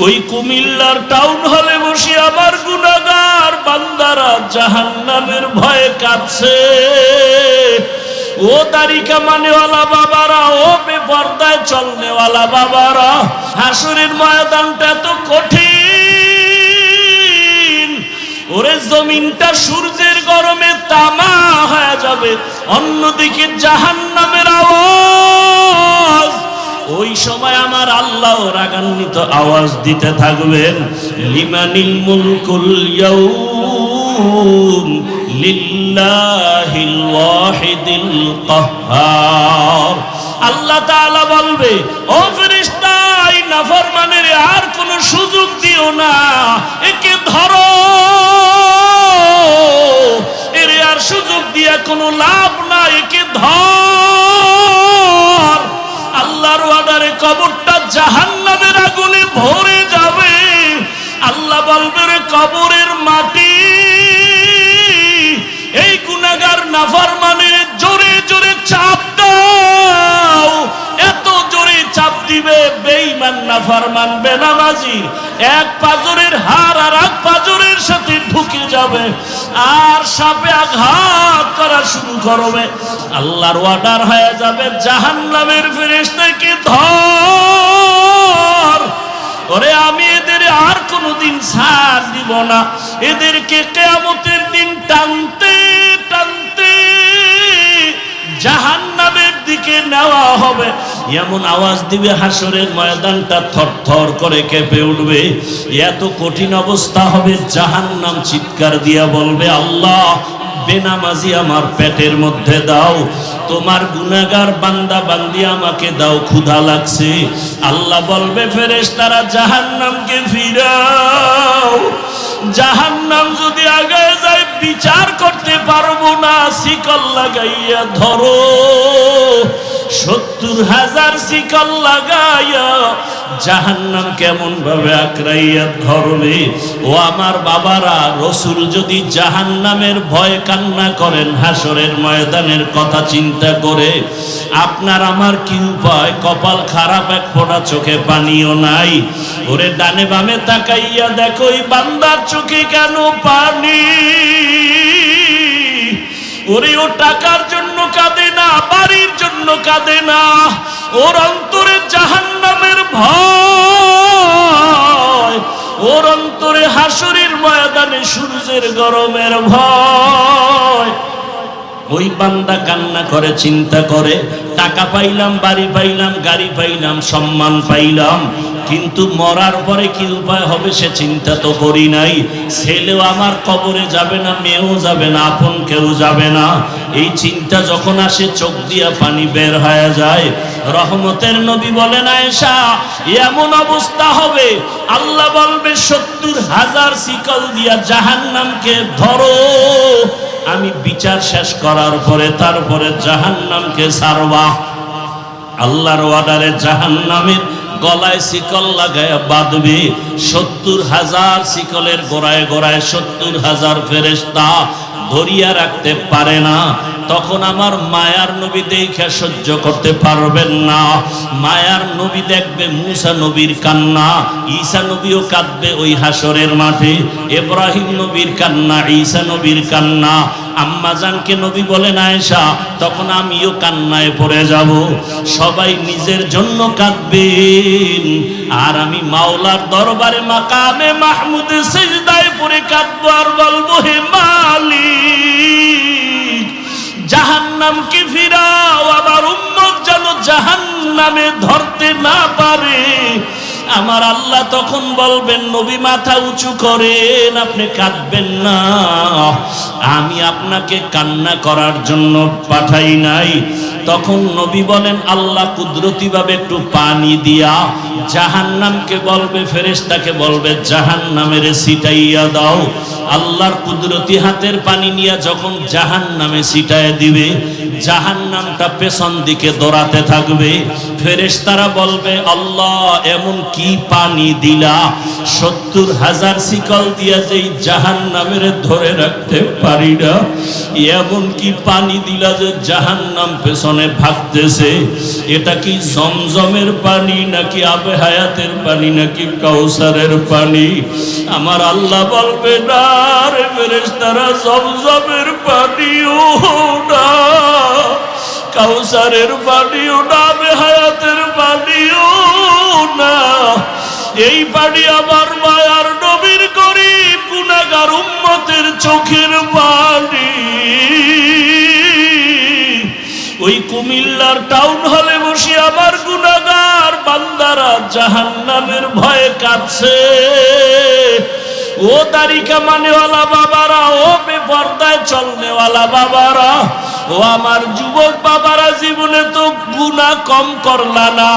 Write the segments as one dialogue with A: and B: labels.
A: ওই কুমিল্লার টাউন হলে বসে আমার গুনাহগার বান্দারা জাহান্নামের ভয়ে কাঁপছে। ও তারিকা মানেওয়ালা বাবারা, ও বেপরদায় চলনেওয়ালা বাবারা, হাসরের ময়দানটা এত কঠিন। ওরে জমিনটা সূর্যের গরমে তামা হয়ে যাবে, অন্যদিকে জাহান্নামের আওয়াজ। ওই সময় আমার আল্লাহ রাগান্বিত আওয়াজ দিতে থাকবেন, লিমানিল মুলকুল ইয়াউম লিল্লাহিল ওয়াহিদিল কাহ্হার। আল্লাহ তাআলা বলবে, ও ফেরেশতা, এই নাফরমানের আর কোনো সুযোগ দিও না, একে ধরো, এর আর সুযোগ দিয়ে কোনো লাভ না, একে ধর। আল্লাহর ওয়াদারে কবরটা জাহান্নামের আগুনে ভরে যাবে। আল্লাহ বলবে, রে কবরের মাটি, এই গুনাহগার নাফরমানের জোরে জোরে চাপ দাও। এত জোরে চাপ দিবে, বেঈমান নাফরমান বেনামাজি এক পাজরের হাড় আর এক পাজরের সাথে ঢুকে যাবে, আর সাপে আঘাত করা শুরু করবে। আল্লাহর অর্ডার হয়ে যাবে, জাহান্নামের ফেরেশতাকে ধর। ওরে আমি এদের আর কোনোদিন ছাড় দিব না, এদেরকে কিয়ামতের দিন টানতে টানতে জাহান্নামের দিকে নেওয়া হবে। এমন আওয়াজ দিবে, হাসরের ময়দানটা থরথর করে কেঁপে উঠবে। এত কঠিন অবস্থা হবে, জাহান্নাম চিৎকার দিয়া বলবে, আল্লাহ, বেনামাজি আমার পেটের মধ্যে দাও, তোমার গুনাহগার বান্দা বান্দি আমাকে দাও, ক্ষুধা লাগছে। আল্লাহ বলবে, ফেরেশতারা জাহান্নামকে ফিরাও। জাহান্নাম যদি আগে যায়, বিচার করতে পারবো না, শিকল লাগাইয়া ধরো। ৭০,০০০ শিকল লাগাইয়া জাহান্নাম কেমন ভাবে আঁকড়াইয়া ধরবে। ও আমার বাবারা, রাসূল যদি জাহান্নামের ভয় কান্না করেন, হাসরের ময়দানের কথা চিন্তা করে, আপনার আমার কি উপায়? কপাল খারাপ, এক ফোঁটা চোখে পানিও নাই। ওরে ডানে বামে তাকাইয়া দেখো, এই বান্দার চোখে কেন পানি? ওরে ও টাকার জন্য কাঁদে না, বাড়ির জন্য কাঁদে না, ওর অন্তরে জাহান্নামের ভয়, ওর অন্তরে হাসরের ময়দানে সূর্যের গরমের ভয়। ওই বান্দা কান্না করে, চিন্তা করে, টাকা পাইলাম, বাড়ি পাইলাম, গাড়ি পাইলাম, সম্মান পাইলাম, কিন্তু মরার পরে কি উপায় হবে সে চিন্তা তো করি নাই। ছেলেও আমার কবরে যাবে না, মেয়েও যাবে না, আপন কেউ যাবে না। এই চিন্তা যখন আসে, চোখ দিয়া পানি বের হয়ে যায়। রহমতের নবী বলেন, আয়েশা, এমন অবস্থা হবে, আল্লাহ বলবে, ৭০,০০০ শিকল দিয়া জাহান্নামকে ধরো। আমি বিচার শেষ করার পরে তারপরে জাহান্নামকে ছাড়বা। আল্লাহর অর্ডারে জাহান্নামের গলায় শিকল লাগায় বাঁধবে। ৭০,০০০ শিকলের গোড়ায় গোড়ায় ৭০,০০০ ফেরেশতা ধরিয়া রাখতে পারে না। তখন আমার মায়ার নবী দেখে সহ্য করতে পারবেন না। মায়ার নবী দেখবে মুসা নবীর কান্না, ঈসা নবীও কাঁদবে ওই হাসরের মাঠে। ইব্রাহিম নবীর কান্না, ঈসা নবীর কান্না। আম্মাজানকে নবী বলেন, আয়েশা, তখন আমিও কান্নায় পড়ে যাব। সবাই নিজের জন্য কাঁদবেন, আর আমি মাওলার দরবারে মাকামে মাহমুদে সিজদায় পড়ে কাঁদবো, আর বলবো, হে মালিক, জাহান্নামকে ফিরাও, আমার উম্মত যেন জাহান্নামে ধরতে না পারে। আমার আল্লাহ তখন বলবেন, নবী মাথা উঁচু করেন, আপনি কাঁদবেন না, আমি আপনাকে কান্না করার জন্য পাঠাই নাই। তখন নবী বলেন, আল্লাহ কুদরতি ভাবে একটু পানি দিয়া জাহান্নামকে বলবে, ফেরেশতাকে বলবে, জাহান্নামের ছিটাইয়া দাও। আল্লাহর কুদরতি হাতের পানি নিয়ে যখন জাহান্নামে ছিটায় দিবে, জাহান্নামটা পেছন দিকে দৌড়াতে থাকবে। ফেরেশতারা বলবে, আল্লাহ এমন কি পানি দিলা 70,000 শিকল দিয়া যেই জাহান্নামের ধরে রাখতে পারি না, এমন কি পানি দিলা যে জাহান্নাম পেছনে ভাগতেছে? এটা কি জমজমের পানি নাকি আবে হায়াতের পানি নাকি কাউসারের পানি? আমার আল্লাহ বলবে, না রে ফেরেশতারা, জমজমের পানিও না, কাউসারের পানিও না, আবে হায়াতের পানিও না, এই পানি আমার মায়ার নবীর গরীব গুনাহগার উম্মতের চোখের পানি। ওই কুমিল্লার টাউন হলে বসে আমার গুনাহগার বান্দারা জাহান্নামের ভয়ে কাঁদছে। ও তারিকা মানেওয়ালা বাবারা, ও বেপরদায় চলনেওয়ালা বাবারা, ও আমার যুবক বাবারা, জীবনে তো গুনাহ কম করলা না,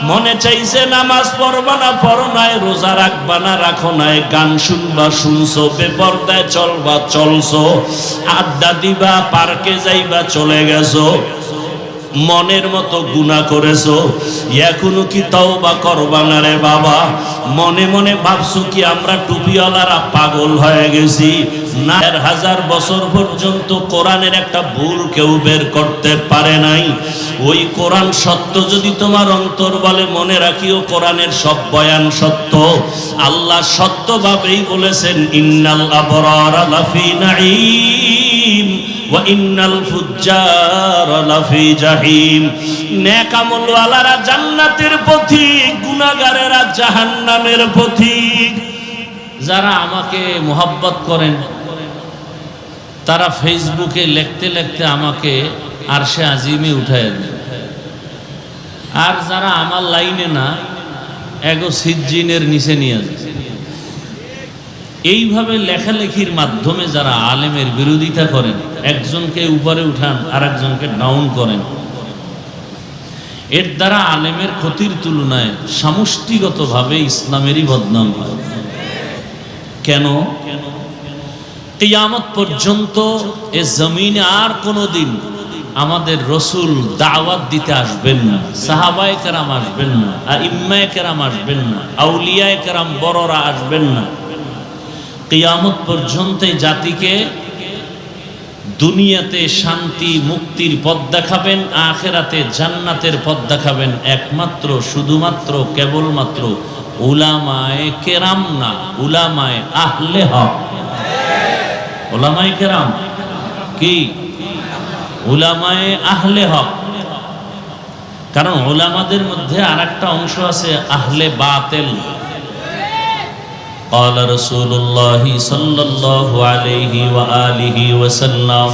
A: মনে চাইছে নামাজ পড়বা না পড়ো নাই, রোজা রাখবা না রাখো নাই, গান শুনবা শুনছো, বেপরদায় চলবা চলছো, আড্ডা দিবা পার্কে যাইবা চলে গেছো, মনের মতো গুনাহ করেছো, এখনো কি তওবা করবা না রে বাবা? মনে মনে ভাবছো কি আমরা টুপিওয়ালারা পাগল হয়ে গেছি? না, 1000 বছর পর্যন্ত কোরআনের একটা ভুল কেউ বের করতে পারে নাই। ওই কোরআন সত্য যদি তোমার অন্তর বলে, মনে রাখিও কোরআনের সব বয়ান সত্য। আল্লাহ সত্যভাবেই বলেছেন, ইন্নাল আবরারা লাফি নাঈম ওয়া ইন্নাল ফুজ্জারা লাফি জাহিম। নেক আমলওয়ালারা জান্নাতের পথিক, গুনাহগারেরা জাহান্নামের পথিক। যারা আমাকে মোহাব্বত করেন তারা ফেসবুকে লিখতে লিখতে আমাকে আরশে আজিমে উঠায় দেন, আর যারা আমার লাইনে না এগো সিজ্জিনের নিচে নিয়ে যায়। এইভাবে লেখালেখির মাধ্যমে যারা আলেমের বিরোধিতা করেন, একজনকে উপরে উঠান আর একজনকে ডাউন করেন, এর দ্বারা আলেমের ক্ষতির তুলনায় সমষ্টিগতভাবে ইসলামেরই বদনাম হয়। কেন? কিয়ামত পর্যন্ত এ জমিনে আর কোনোদিন আমাদের রসুল দাওয়াত দিতে আসবেন না, সাহাবায়ে কেরাম আসবেন না, আইম্মায়ে কেরাম আসবেন না, আউলিয়ায়ে কেরাম বড়রা আসবেন না। কিয়ামত পর্যন্ত জাতিকে দুনিয়াতে শান্তি মুক্তির পথ দেখাবেন, আখিরাতে জান্নাতের পথ দেখাবেন একমাত্র শুধুমাত্র কেবলমাত্র উলামায়ে কেরাম না, উলামায়ে আহলে হক। উলামায়ে কেরাম কি? উলামায়ে আহলে হক। কারণ উলামাদের মধ্যে আরেকটা অংশ আছে আহলে বাতিল। قال رسول الله صلى الله عليه وآله وسلم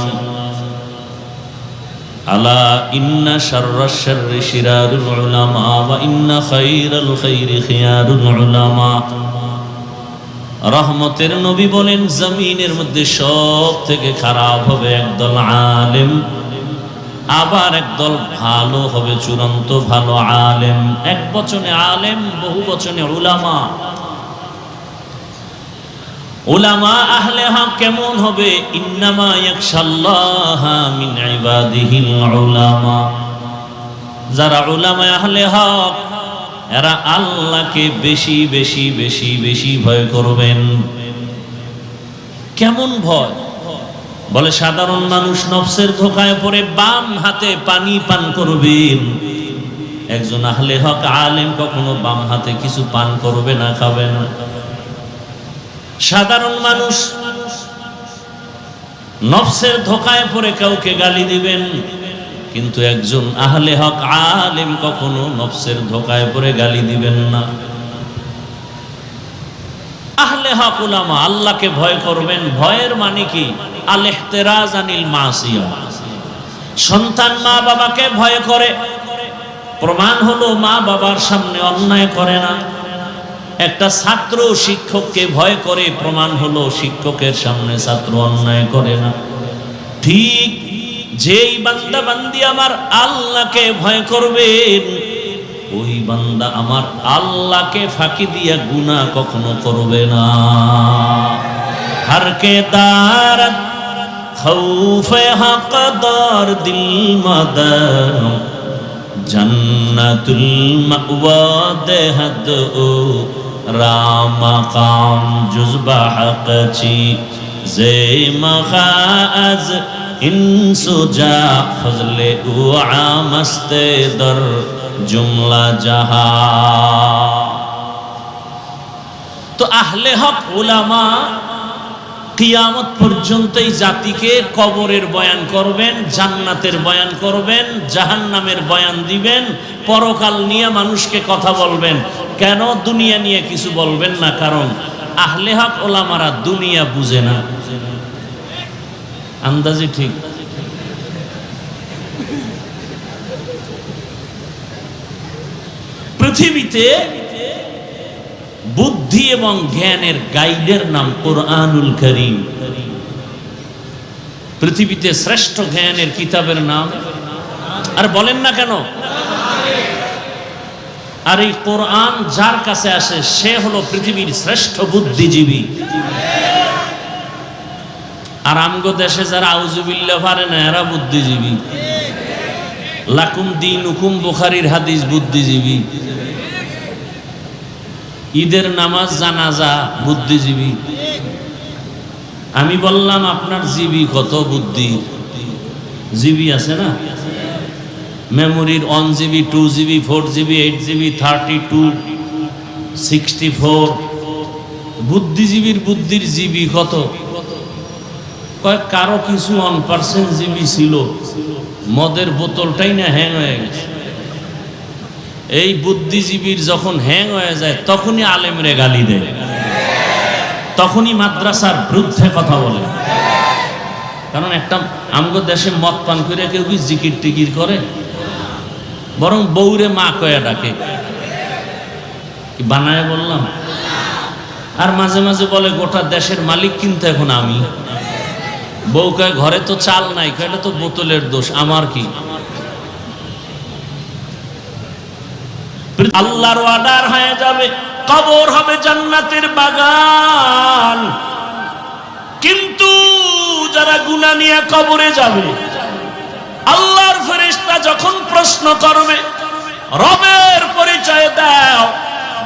A: ألا إن شر الشر شرار العلماء وإن خير الخير خيار العلماء। রহমতের নবী বলেন, জমিনের মধ্যে সব থেকে খারাপ হবে একদল আলেম, আবার একদল ভালো হবে চূড়ান্ত ভালো আলেম। এক বচনে আলেম, বহু বচনে উলামা। উলামা আহলে হক কেমন হবে? ইন্নামা ইয়াখশাল্লাহা মিন ইবাদিহিল উলামা। যারা উলামা আহলে হক এরা আল্লাহকে বেশি বেশি বেশি বেশি ভয় করবেন। কেমন ভয়? বলে সাধারণ মানুষ নফসের ধোঁকায় পড়ে বাম হাতে পানি পান করবেন, একজন আহলে হক আলেম কখনো বাম হাতে কিছু পান করবে না, খাবে না। সাধারণ মানুষ নফসের ধোঁকায় পড়ে কাউকে গালি দিবেন, কিন্তু একজন আহলে হক আলেম কখনো নফসের ধোঁকায় পড়ে গালি দিবেন না। আহলে হক উলামা আল্লাহকে ভয় করবেন। ভয়ের মানে কি? আল ইহতিরাজ আনিল মাসিয়া। সন্তান মা বাবাকে ভয় করে, প্রমাণ হলো মা বাবার সামনে অন্যায় করে না। একটা ছাত্র শিক্ষককে ভয় করে, প্রমাণ হলো শিক্ষকের সামনে ছাত্র অন্যায় করে না। ঠিক যেই বান্দা বান্দি আমার আল্লাহকে ভয় করবেন, ওই বান্দা আমার আল্লাহকে ফাঁকি দিয়া গুনাহ কখনো করবে না। হর কে দারত খৌফে হকদার দিল মাদার জান্নাতুল মাওয়া দেহদ ও রামাকাম জুজবা হকচি জে মখাজ ইনসুজা ফজলে ও আমস্তে দর জুমলা জাহা। তো আহলে হক উলামা কিয়ামত পর্যন্ত এই জাতিকে কবরের বয়ান করবেন, জান্নাতের বয়ান করবেন, জাহান্নামের বয়ান দিবেন, পরকাল নিয়ে মানুষকে কথা বলবেন। কেন দুনিয়া নিয়ে কিছু বলবেন না? কারণ আহলে হক উলামারা দুনিয়া বুঝে না। আন্দাজি ঠিক। পৃথিবীতে বুদ্ধি এবং জ্ঞানের গাইডের নাম কোরআনুল কারীম। পৃথিবীতে শ্রেষ্ঠ জ্ঞানের কিতাবের নাম, আর বলেন না কেন? আর এই কোরআন যার কাছে আসে সে হলো পৃথিবীর শ্রেষ্ঠ বুদ্ধিজীবী। আর আমগো দেশে যারা আউযুবিল্লাহ পারে না এরা বুদ্ধিজীবী। লাকুম দীনুকুম বুখারীর হাদিস বুদ্ধিজীবী। ঈদের নামাজ জানাজা বুদ্ধিজীবী। আমি বললাম আপনার জিবি কত? বুদ্ধি জিবি আছে না? মেমোরির 1 GB 2 GB 4 GB 8 GB 32 64। বুদ্ধিজীবীর বুদ্ধির জিবি কত? কয় কারো কিছু 1% জিবি ছিল, মদের বোতলটাই না হ্যাং হয়ে গেছে। এই বুদ্ধিজীবীর যখন হ্যাং হয়ে যায় তখনই আলেমরে গালি দেয়, তখনই মাদ্রাসার বিরুদ্ধে কথা বলে। কারণ একটা আমগো দেশে মদ পান করে কেউ কি জিকির টিকির করে? বরং বউরে মা কয়া ডাকে। কি বানায় বললাম? আর মাঝে মাঝে বলে গোটা দেশের মালিক কিন্তু এখন আমি। বউ কয় ঘরে তো চাল নাই, কয়টা তো বোতলের দোষ, আমার কি? আল্লাহর অর্ডার হয়ে যাবে, কবর হবে জান্নাতের বাগান। কিন্তু যারা গুনাহ নিয়ে কবরে যাবে, আল্লাহর ফেরেশতা যখন প্রশ্ন করবে রবের পরিচয় দাও,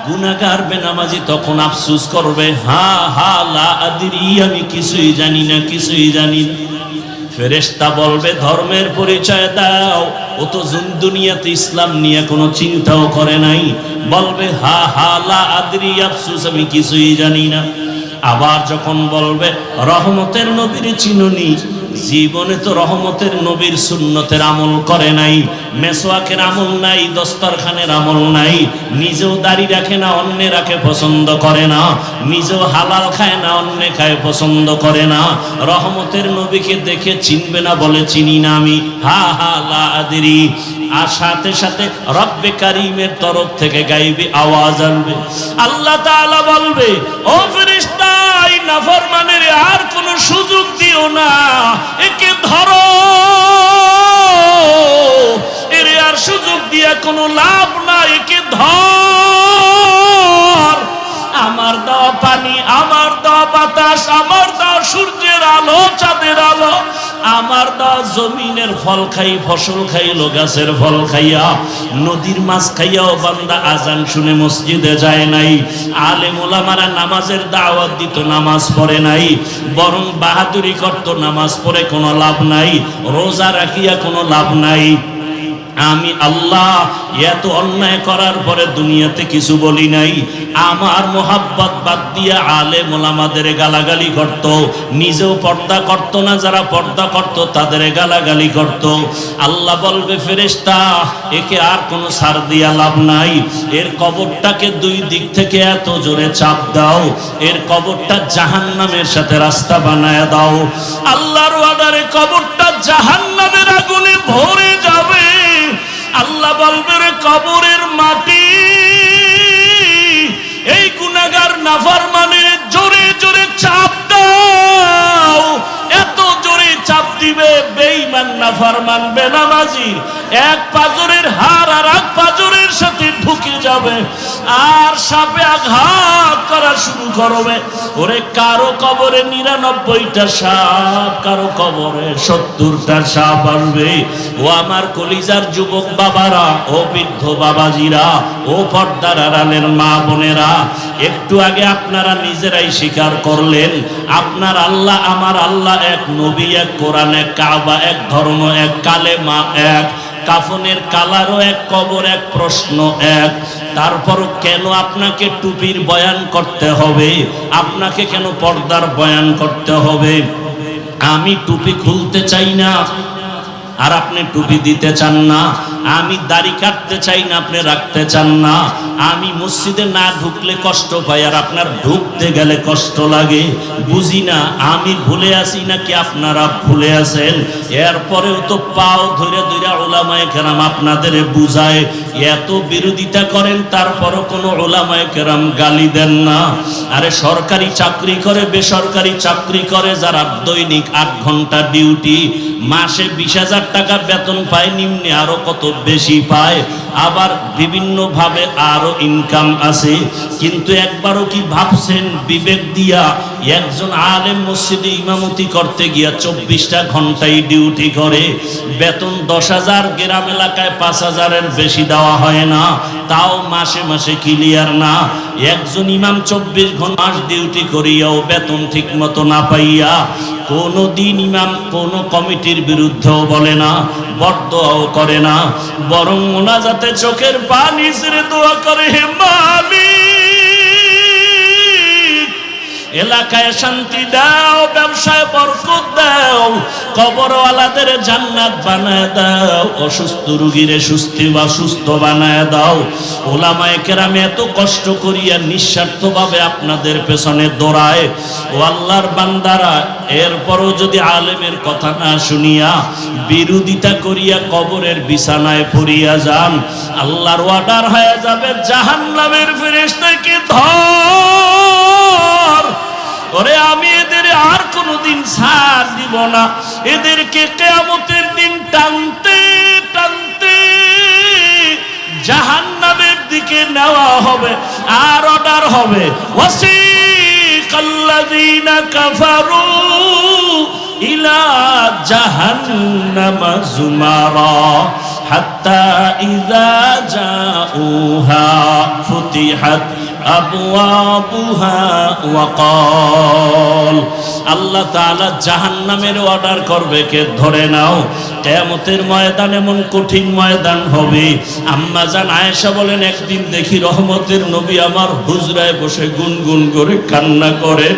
A: গুনাহগার বেনামাজি তখন আফসোস করবে, হা হা লা আদরি, আমি কিছুই জানি না, কিছুই জানি না। ফেরেশতা বলবে ধর্মের পরিচয় দাও, ও তো দুনিয়াতে ইসলাম নিয়ে কোনো চিন্তাও করে নাই। বলবে হা হা লা আদরি, আফসোস আমি কিছুই জানি না। আবার যখন বলবে রহমতের নবীর চিনুনি, জীবনে তো রহমতের নবীর সুন্নতের আমল করে নাই, মেসওয়াকের আমল নাই, দস্তরখানের আমল নাই, নিজেও দাড়ি রাখে না, অন্য রাখে পছন্দ করে না, নিজেও হালাল খায় না, অন্য খায় পছন্দ করে না। রহমতের নবীকে দেখে চিনবে না, বলে চিনি না আমি, হা হা লা আদরি। আর সাথে সাথে রব্বে কারীমের তরফ থেকে গাইবে আওয়াজ আসবে, আল্লাহ তাআলা বলবে ও ফেরেশতা, এই নাফরমানের আর কোনো সুযোগ দিও না, একে ধরো, এর আর সুযোগ দিয়া কোনো লাভ নাই, একে ধর। আমার দেওয়া পানি, আমার দেওয়া বাতাস, আমার দেওয়া সূর্যের আলো, চাঁদের আলো, আমার দেওয়া জমিনের ফল খাই, ফসল খাইলো, গাছের ফল খাইয়া, নদীর মাছ খাইয়াও বান্দা আজান শুনে মসজিদে যায় নাই। আলেম ওলামারা নামাজের দাওয়াত দিত, নামাজ পড়ে নাই, বরং বাহাদুরি করত, নামাজ পড়ে কোনো লাভ নাই, রোজা রাখিয়া কোনো লাভ নাই। আমি আল্লাহ এত অন্যায় করার পরে দুনিয়াতে কিছু বলি নাই। আমার মোহাব্বত বাদ দিয়া আলেম ওলামাদের গালাগালি করত, নিজেও পর্দা করত না, যারা পর্দা করত তাদের গালাগালি করত। আল্লাহ বলবে ফেরেশতা, একে আর কোনো ছাড় দিয়া লাভ নাই, এর কবরটাকে দুই দিক থেকে এত জোরে চাপ দাও, এর কবরটা জাহান্নামের সাথে রাস্তা বানায় দাও। আল্লাহর অর্ডারে কবরটা জাহান্নামের আগুনে ভরে যাবে। আল্লাহ বলবে রে কবরের মাটি, এই গুনাহগার নাফরমানের জোরে জোরে চাপ দাও। এত জোরে চাপ দিবে বেঈমান নাফরমান বেনামাজি এক পাজরের হাড় আর এক পাজরের সাথে ঢুকে যাবে, আর সাপে আঘাত করার করা শুরু করবে। ওরে কারো কবরে 99টা সাপ, কারো কবরে 70টা সাপ আসবে। ও আমার কলিজার যুবক বাবারা, ও বৃদ্ধ বাবাজিরা, ও পর্দার আড়ালের মা বোনেরা, একটু আগে আপনারা নিজেরাই স্বীকার করলেন আপনার আল্লাহ আমার আল্লাহ এক, নবী এক, কোরআন এক, কাবা এক, ধর্ম এক, কালেমা এক, কাফনের কালারও এক, কবর এক, প্রশ্ন এক। তারপর কেন আপনাকে টুপির বয়ান করতে হবে? আপনাকে কেন পর্দার বয়ান করতে হবে? আমি টুপি খুলতে চাই না আর আপনি টুপি দিতে চান না। আমি দাড়ি কাটতে চাই না, আপনি রাখতে চান না। আমি মসজিদে না ঢুকলে কষ্ট পাই আর আপনার ঢুকতে গেলে কষ্ট লাগে। বুঝি না আমি ভুলে আসি নাকি আপনারা ভুলে আছেন। এরপরেও তো পাও ধরে ধরে ওলামায়ে কেরাম আপনাদের বুঝায়, এত বিরোধিতা করেন তারপরও কোনো ওলামায়ে কেরাম গালি দেন না। আরে সরকারি চাকরি করে, বেসরকারি চাকরি করে যারা দৈনিক 8 ঘন্টা ডিউটি, মাসে 20,000 টাকা বেতন পায়, নিম্নে আরো কত বেশি পায়, আবার বিভিন্ন ভাবে আরো ইনকাম আছে। কিন্তু একবারও কি ভাবছেন বিবেক দিয়া একজন আলেম মসজিদে ইমামতি করতে গিয়া 24টা ঘন্টাই ডিউটি করে, বেতন 10,000, গ্রাম এলাকায় 5,000-এর বেশি দেওয়া হয় না, তাও মাসে মাসে ক্লিয়ার না। একজন ইমাম 24 ঘন্টা ডিউটি করিয়াও বেতন ঠিক মতো না পাইয়া কোনো দিন ইমাম কোনো কমিটির বিরুদ্ধেও বলে না, বরদোয়াও করে না, বরং মোনাজাতে চোখের পানি ছেড়ে দোয়া করে, হে মালিক এলাকায় শান্তি দাও, ব্যবসায় বরকত দাও, কবরওয়ালাদের জান্নাত বানায় দাও, অসুস্থ রোগীরে সুস্থ বানায় দাও। ওলামায়ে কেরাম এত কষ্ট করিয়া নিঃস্বার্থভাবে আপনাদের পেছনে দৌড়ায়। ও আল্লাহর বান্দারা, এরপরও যদি আলেমের কথা না শুনিয়া বিরোধিতা করিয়া কবরের বিছানায় পড়িয়া যান, আল্লাহর অর্ডার হয়ে যাবে জাহান্নামের ফেরেশতাকে ধর। ওরে আমি এদের আর কোনোদিন ছাড় দিব না, এদেরকে কিয়ামতের দিন টানতে টানতে জাহান্নামের দিকে নেওয়া হবে। আর অর্ডার হবে, ওয়াসিকাল্লাযীনা কাফারু ইলা জাহান্নামা যুমারা হাত্তা ইযা জাউহা ফুতিহাত আবওয়াবুহা ওয়া ক্বাল। আল্লাহ তাআলা জাহান্নামের অর্ডার করবে, কে ধরে নাও। কিয়ামতের ময়দান এমন কঠিন ময়দান হবে। আম্মা জান আয়েশা বলেন, একদিন দেখি রহমতের নবী আমার হুজরায় বসে গুনগুন করে কান্না করেন।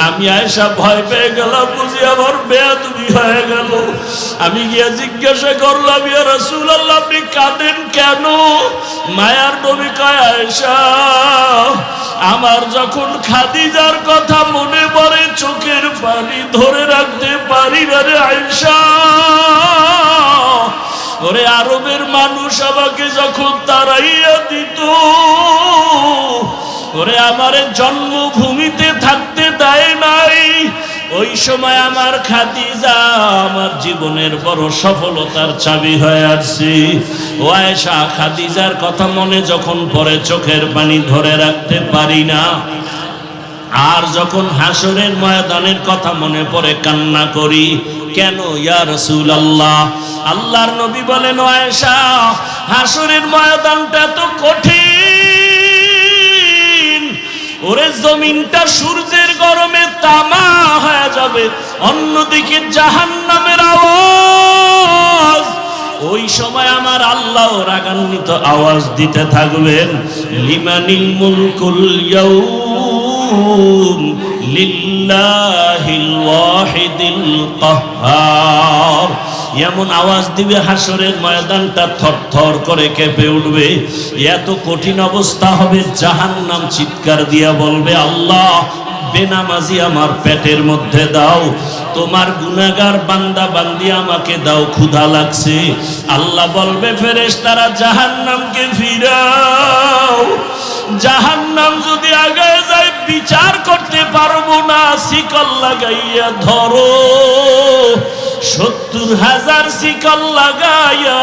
A: আমি আয়েশা ভয় পেয়ে গেলাম, বুঝি আমার বেয়াদবি হয়ে গেল। আমি গিয়ে জিজ্ঞাসা করলাম, ইয়া রাসূলুল্লাহ আপনি কাঁদেন কেন? মায়ার নবী কয়, আয়েশা আমার যখন খাদিজার কথা মনে পড়ে চোখের পানি ধরে রাখতে পারি না রে আয়েশা। ওরে আরবের মানুষ আমাকে যখন তাড়াইয়া দিত, ওরে আমারে জন্মভূমিতে থাকতে দেয় নাই, ওই সময় আমার খাদিজা আমার জীবনের বড় সফলতার চাবি হয়ে আসছে। ও আয়েশা, খাদিজার কথা মনে যখন পড়ে চোখের পানি ধরে রাখতে পারি না। আর যখন হাসরের ময়দানের কথা মনে পড়ে কান্না করি। কেন ইয়া রাসূলুল্লাহ? আল্লাহর নবী বলেন, ও আয়েশা হাসরের ময়দানটা তো কঠিন। ওরে জমিনটা সূর্যের গরমে তামা হয়ে যাবে, অন্যদিকে জাহান্নামের আওয়াজ। ওই সময় আমার আল্লাহ রাগান্বিত আওয়াজ দিতে থাকবেন, লিমানিল মুলকুল ইয়াউম লিল্লাহিল ওয়াহিদিল কাহ্হার। এমন আওয়াজ দিবে হাসরের ময়দানটা থরথর করে কেঁপে উঠবে। এত কঠিন অবস্থা হবে, জাহান্নাম চিৎকার দিয়া বলবে, আল্লাহ বেনামাজি আমার পেটের মধ্যে দাও, তোমার গুনাহগার বান্দা বান্দি আমাকে দাও, ক্ষুধা লাগছে। আল্লাহ বলবে, ফেরেশতারা জাহান্নামকে ফিরাও। জাহান্নাম যদি আগায় যায় বিচার করতে পারবো না, শিকল লাগাইয়া ধরো। 70,000 শিকল লাগাইয়া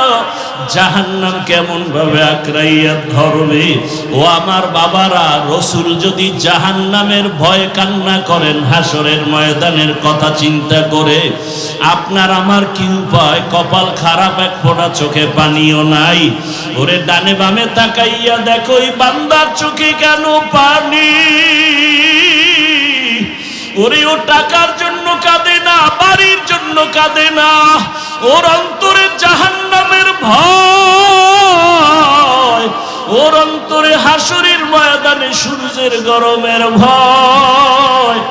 A: জাহান্নাম কেমন ভাবে আঁকড়াইয়া ধরবে। ও আমার বাবারা, রসুল যদি জাহান্নামের ভয়ে কান্না করেন হাসরের ময়দানের কথা চিন্তা করে, আপনার আমার কি উপায়? কপাল খারাপ, এক ফোঁটা চোখে পানিও নাই। ওরে ডানে বামে তাকাইয়া দেখো ওই বান্দার চোখে কেন পানি? ওরে ও টাকার জন্য কাঁদে না, বাড়ির জন্য কাঁদে না, ওর অন্তরে জাহান্নামের ভয়, ওর অন্তরে হাসরের ময়দানে সূর্যের গরমের ভয়।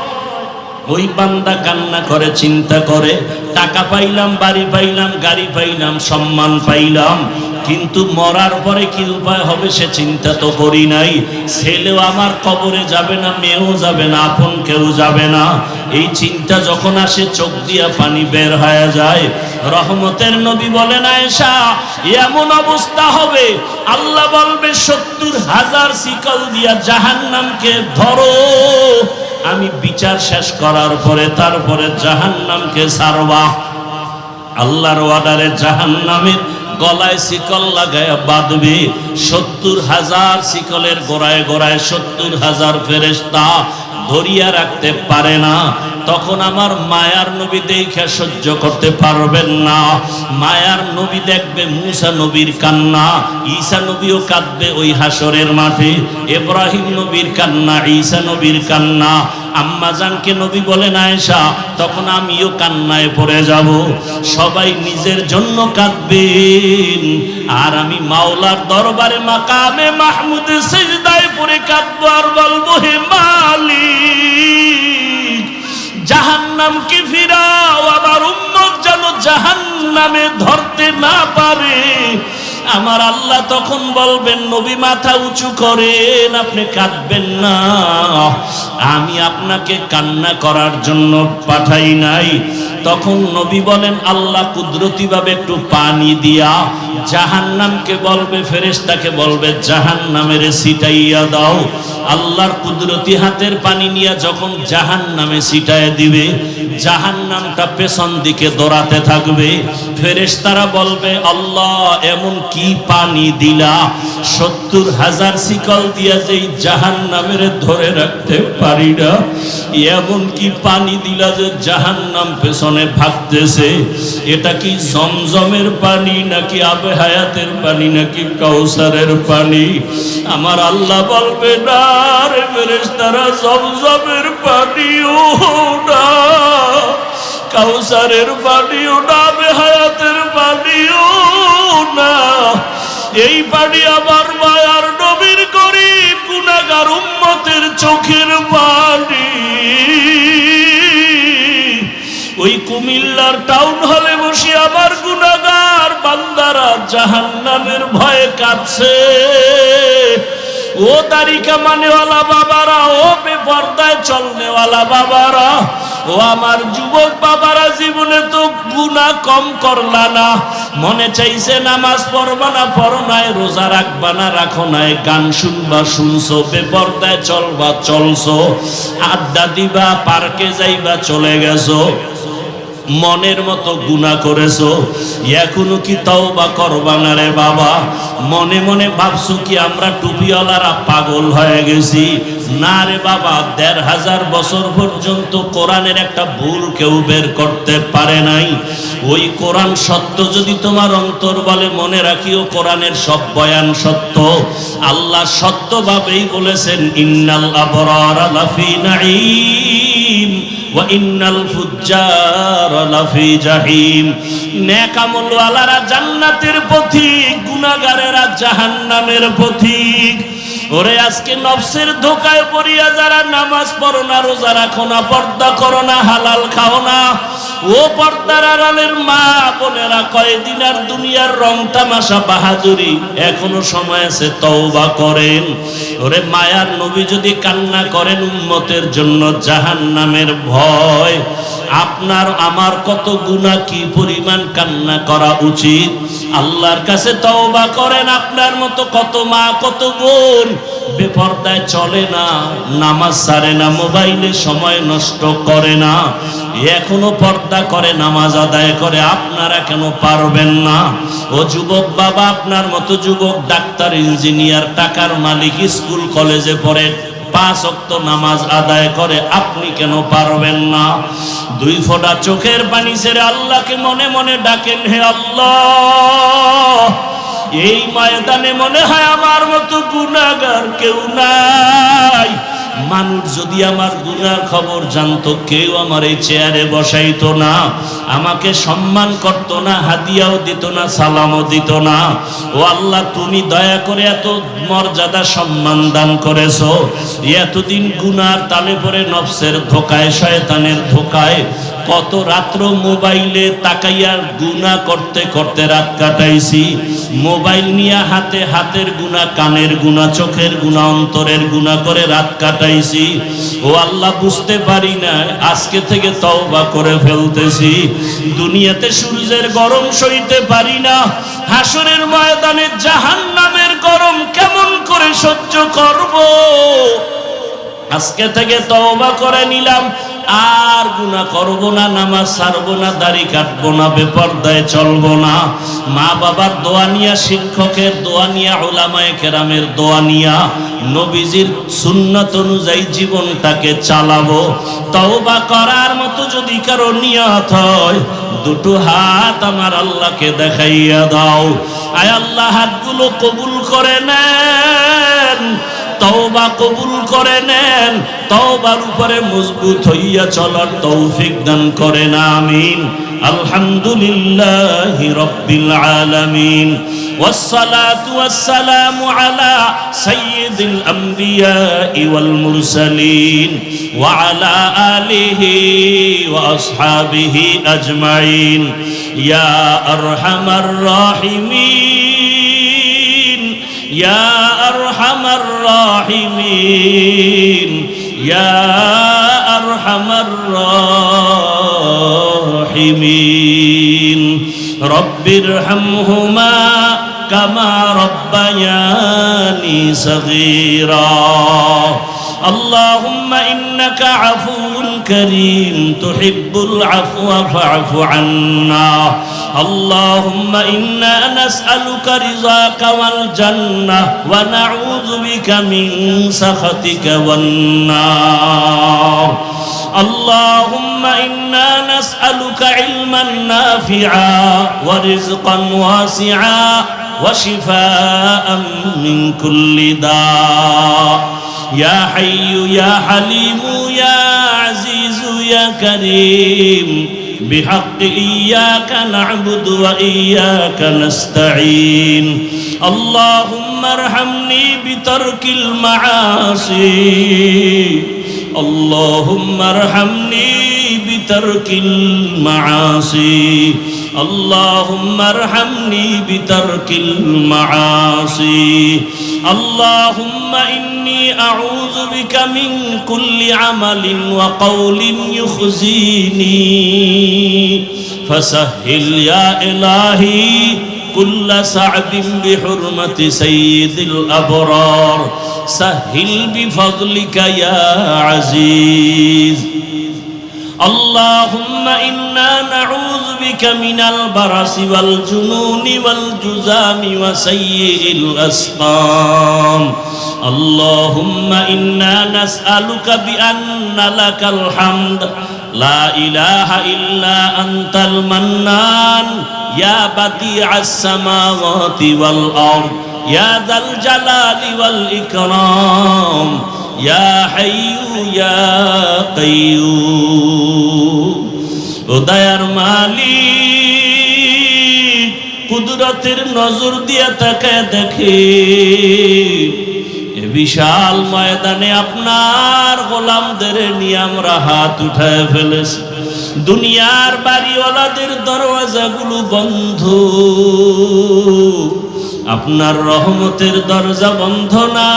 A: ওই বান্দা কান্না করে, চিন্তা করে, টাকা পাইলাম, বাড়ি পাইলাম, গাড়ি পাইলাম, সম্মান পাইলাম, কিন্তু মরার পরে কি উপায় হবে সে চিন্তা তো করি নাই। ছেলেও আমার কবরে যাবে না, মেয়েও যাবে না, আপন কেউ যাবে না। এই চিন্তা যখন আসে চোখ দিয়া পানি বের হয়ে যায়। রহমতের নবী বলেন, আয়েশা এমন অবস্থা হবে, আল্লাহ বলবে 70,000 শিকল দিয়া জাহান্নামকে ধরো, আমি বিচার শেষ করার পরে তারপরে জাহান্নামকে ছাড়বা। আল্লাহর অর্ডারে জাহান্নামের গলায় শিকল লাগায়া বাঁধবে। 70,000 শিকলের গোড়ায় গোড়ায় 70,000 ফেরেশতা ধরিয়া রাখতে পারে না। তখন আমার মায়ার নবী দেখে সহ্য করতে পারবেন না। মায়ার নবী দেখবে মুসা নবীর কান্না, ঈসা নবীও কাঁদবে ওই হাসরের মাঠে, ইব্রাহিম নবীর কান্না, ঈসা নবীর কান্না। আম্মা জানকে নবী বলেন, আয়েশা তখন আমিও কান্নায় পড়ে যাব। সবাই নিজের জন্য কাঁদবেন, আর আমি মাওলার দরবারে মাকামে মাহমুদে সিজদায় পড়ে কাঁদবো আর বলবো, হে মালিক জাহান্নামকে ফিরাও, আমার উম্মত যেন জাহান্নামে ধরতে না পারে। আমার আল্লাহ তখন বলবেন, নবী মাথা উঁচু করেন, আপনি কাঁদবেন না, আমি আপনাকে কান্না করার জন্য পাঠাই নাই। তখন নবী বলেন, আল্লাহ কুদরতি ভাবে একটু পানি দিয়া জাহান্নামকে বলবে, ফেরেশতাকে বলবে জাহান্নামের ছিটাইয়া দাও। আল্লাহর কুদরতি হাতের পানি নিয়ে যখন জাহান্নামে ছিটায় দিবে, জাহান্নামটা পেছন দিকে দৌড়াতে থাকবে। ফেরেশতারা বলবে, আল্লাহ এমন কি পানি দিলা, 70,000 শিকল দিয়া যেই জাহান্নামের ধরে রাখতে পারি না, এমন কি পানি দিলা যে জাহান্নাম পেছনে ভাগতেছে? এটা কি জমজমের পানি নাকি আবে হায়াতের পানি নাকি কাউসারের পানি? আমার আল্লাহ বলবে, না রে ফেরেশতারা, জমজমের পানিও না, কাউসারের পানিও না, আবে হায়াতের পানিও না, এই পানি আমার মায়ার নবীর গরীব গুনাহগার উম্মতের চোখের পানি। ওই কুমিল্লার টাউন হলে বসে আমার গুনাহগার বান্দারা জাহান্নামের ভয়ে কাঁদছে। ও তারিকা মানেওয়ালা বাবারা, ও বেপরদায় চলনেওয়ালা বাবারা, ও আমার যুবক বাবারা, জীবনে তো গুনাহ কম করলা না, মনে চাইছে নামাজ পড়বা না, পড়ো নাই, রোজা রাখবা না, রাখো নাই, গান শুনবা শুনছো, বেপরদায় চলবা চলছো, আড্ডা দিবা, পার্কে যাইবা চলে গেছো, মনের মতো গুনাহ করেছো, এখনো কি তওবা করবা না রে বাবা? মনে মনে ভাবছো কি আমরা টুপিওয়ালারা পাগল হয়ে গেছি? না রে বাবা, ১৫০০ বছর পর্যন্ত কোরআনের একটা ভুল কেউ বের করতে পারে নাই। ওই কোরআন সত্য যদি তোমার অন্তর বলে, মনে রাখিও কোরআনের সব বয়ান সত্য। আল্লাহ সত্যভাবেই বলেছেন, ইন্নাল আবরারা লাফি নাঈম ওয়া ইন্নাল ফুজ্জারা লাফি জাহিম। নেক আমলওয়ালারা জান্নাতের পথিক, গুনাহগারেরা জাহান্নামের পথিক। ওরে আজকে নফসের ধোকায় পড়িয়া যারা নামাজ পড়ো না, রোজা রাখো না, পর্দা করো না, হালাল খাও না, ও পর্দার আড়ালের মা বোনেরা, কয়দিন আর দুনিয়ার রং তামাশা বাহাদুরি, এখনো সময় আছে, তওবা করেন। ওরে মায়ার নবী যদি কান্না করেন উম্মতের জন্য জাহান্নামের ভয়, আপনার আমার কত গুনাহ, কি পরিমাণ কান্না করা উচিত? আল্লাহর কাছে তওবা করেন। আপনার মতো কত মা কত বোন বেপরদায় চলে না, নামাজ ছাড়ে না, মোবাইলে সময় নষ্ট করে না, এখনো পর্দা করে নামাজ আদায় করে, আপনারা কেন পারবেন না? ও যুবক বাবা, আপনার মতো যুবক ডাক্তার, ইঞ্জিনিয়ার, টাকার মালিক, স্কুল কলেজে পড়ে, 5 ওয়াক্ত নামাজ আদায় করে, আপনি কেন পারবেন না? 2 ফোঁটা চোখের পানি ছেড়ে আল্লাহকে মনে মনে ডাকেন, হে আল্লাহ, এই ময়দানে মনে হয় আমার মতো গুনাহগার কেউ নাই। মানুষ যদি আমার গুনার খবর জানতো, কেউ আমার এই চেয়ারে বসাইতো না, আমাকে সম্মান করত না, হাদিয়াও দিত না, সালামও দিত না। ও আল্লাহ, তুমি দয়া করে এত মর্যাদা সম্মান দান করেছো। এতদিন গুনার তালে পড়ে নফসের ধোকায়, শয়তানের ধোকায় কত রাত্র মোবাইলে তাকাইয়া গুনাহ করতে করতে রাত কাটাইছি। মোবাইল নিয়ে হাতে, হাতের গুনাহ, কানের গুনাহ, চোখের গুনাহ, অন্তরের গুনাহ করে রাত কাটাইছি। ও আল্লাহ, বুঝতে পারি না, আজকে থেকে তওবা করে ফেলতেছি। দুনিয়াতে সূর্যের গরম সইতে পারি না, হাসরের ময়দানে জাহান্নামের গরম কেমন করে সহ্য করব? আজকে থেকে তওবা করে নিলাম, আর গুনাহ করব না, নামাজ ছাড়ব না, দাড়ি কাটবো না, বেপরদায় চলবো না। মা বাবার দোয়া নিয়া, শিক্ষকের দোয়া নিয়া, উলামায়ে কেরামের দোয়া নিয়া, নবীজির সুন্নাত অনুযায়ী জীবনটাকে চালাবো। তওবা করার মতো যদি কারো নিয়ত হয়, 2টো হাত আমার আল্লাহকে দেখাইয়া দাও। আয় আল্লাহ, হাতগুলো কবুল করে নেন, তওবা কবুল করে নেন, তওবার উপরে মজবুত হইয়া চলার তৌফিক দান করেন, আমিন। আলহামদুলিল্লাহি রাব্বিল আলামিন, ওয়াসসালাতু ওয়াসসালামু আলা সাইয়্যিদিল আমবিয়াই ওয়াল মুরসালিন ওয়া আলা আলিহি ওয়া আসহাবিহি আজমাইন। ইয়া আরহামার রাহিমিন, ইয়া আরহামার রাহিমিন, ইয়া আরহামার রাহিমিন। রব্বিরহামহুমা কামা রব্বায়ানি সগীরা। আল্লাহুম্মা ইন্নাকা আফুউন কারীম তুহিব্বুল আফওয়া ফা'ফু আন্না। اللهم إنا نسألك رضاك والجنة ونعوذ بك من سخطك والنار. اللهم إنا نسألك علما نافعا ورزقا واسعا وشفاء من كل داء. يا حي يا حليم يا عزيز يا كريم بحق إياك نعبد وإياك نستعين. اللهم ارحمني بترك المعاصي، اللهم ارحمني بترك المعاصي، اللهم ارحمني بترك المعاصي. اللهم إني أعوذ بك من كل عمل وقول يخزيني، فسهل يا إلهي كل صعب بحرمة سيد الأبرار. سهل بفضلك يا عزيز. اللهم إنا نعوذ بك من البرص والجنون والجذام وسيء الأسقام. اللهم إنا نسألك بأن لك الحمد لا إله إلا أنت المنان يا بديع السماوات والأرض يا ذا الجلال والإكرام يا حي يا قيوم. ও দয়ার মালিক, কুদরতের নজর দিয়া তাকায় দেখে এ বিশাল ময়দানে আপনার গোলামদের নিয়ে আমরা হাত উঠায় ফেলেছি। দুনিয়ার বাড়িওয়ালাদের দরওয়াজাগুলো বন্ধ, আপনার রহমতের দরজা বন্ধ না।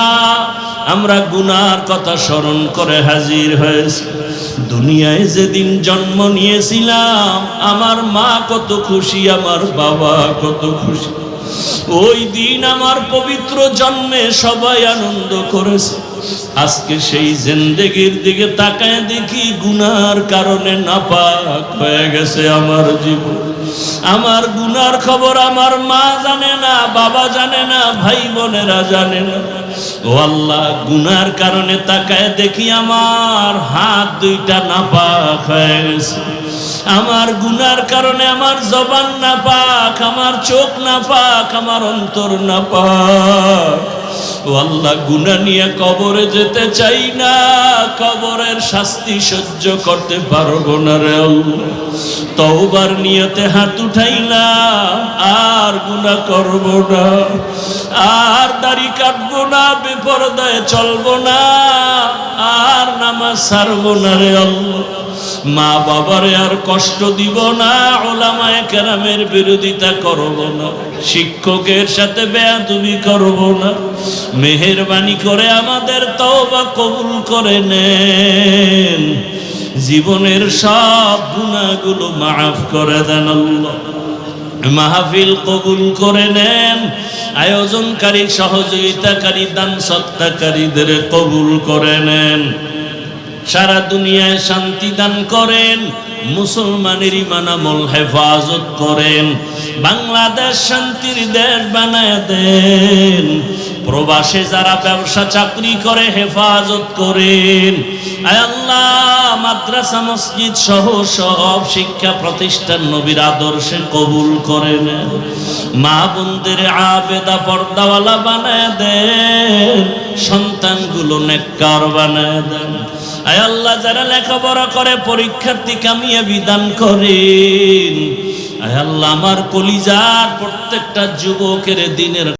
A: আমরা গুনার কথা স্মরণ করে হাজির হয়েছি। দুনিয়ায় যেদিন জন্ম নিয়েছিলাম, আমার মা কত খুশি, আমার বাবা কত খুশি। ওই দিন আমার পবিত্র জন্মে সবাই আনন্দ করেছে। আজকে সেই জিন্দেগির দিকে তাকায় দেখি গুনার কারণে নাপাক হয়ে গেছে আমার জীবন। আমার গুনার খবর আমার মা জানে না, বাবা জানে না, ভাই বোনেরা জানে না। ও আল্লাহ, গুনার কারণে তাকায় দেখি আমার হাত দুইটা নাপাক হয়ে গেছে। আমার গুনার কারণে আমার জবান নাপাক, আমার চোখ নাপাক, আমার অন্তর নাপাক। ও আল্লাহ, গুনাহ নিয়ে কবরে যেতে চাই না, কবরের শাস্তি সহ্য করতে পারবো না রে আল্লাহ। তওবার নিয়তে হাত উঠাইলাম, আর গুনাহ করব না, আর দাড়ি কাটবো না, বেপরদায় চলবো না, আর নামাজ ছাড়বো না রে আল্লাহ। মা বাবারে আর কষ্ট দিব না, উলামায়ে কেরামের বিরোধিতা করব না, শিক্ষকের সাথে বেয়াদবি করব না। মেহেরবানি করে আমাদের তওবা কবুল করে নেন, জীবনের সব গুনাহগুলো মাফ করে দেন আল্লাহ। মাহফিল কবুল করে নেন, আয়োজনকারী, সহযোগিতাকারী, দান সত্তাকারীদের কবুল করে নেন। সারা দুনিয়ায় শান্তি দান করেন, মুসলমানের ঈমান আমল হেফাজত করেন, বাংলাদেশ শান্তির দেশ বানায় দেন। প্রবাসে যারা ব্যবসা চাকরি করে হেফাজত করেন। আয় আল্লাহ, মাদ্রাসা মসজিদ সহ সব শিক্ষা প্রতিষ্ঠান নবীর আদর্শে কবুল করে নেন। মা বোনদের আবেদা পর্দাওয়ালা বানায় দেন, সন্তানগুলো নেককার বানায় দেন। আয় আল্লাহ, যারা লেখাপড়া করে পরীক্ষার্থী কামিয়াবি দান করেন। আয় আল্লাহ, আমার কলিজার প্রত্যেকটা যুবকের দিনের